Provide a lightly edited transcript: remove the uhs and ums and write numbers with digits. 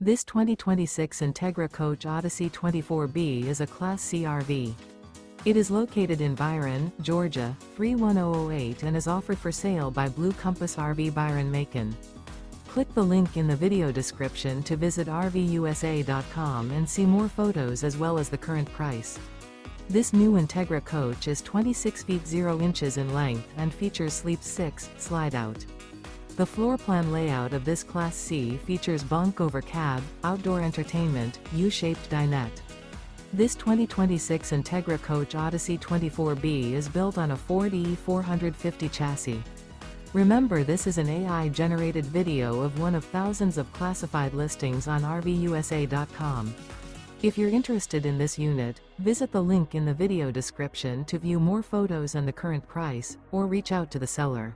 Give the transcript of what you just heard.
This 2026 Entegra Coach Odyssey 24B is a Class C RV. It is located in Byron, Georgia, 31008 and is offered for sale by Blue Compass RV Byron-Macon. Click the link in the video description to visit RVUSA.com and see more photos as well as the current price. This new Entegra coach is 26 feet 0 inches in length and features Sleep 6 Slideout. The floor plan layout of this Class C features bunk over cab, outdoor entertainment, U-shaped dinette. This 2026 Entegra Coach Odyssey 24B is built on a Ford E450 chassis. Remember, this is an AI-generated video of one of thousands of classified listings on RVUSA.com. If you're interested in this unit, visit the link in the video description to view more photos and the current price, or reach out to the seller.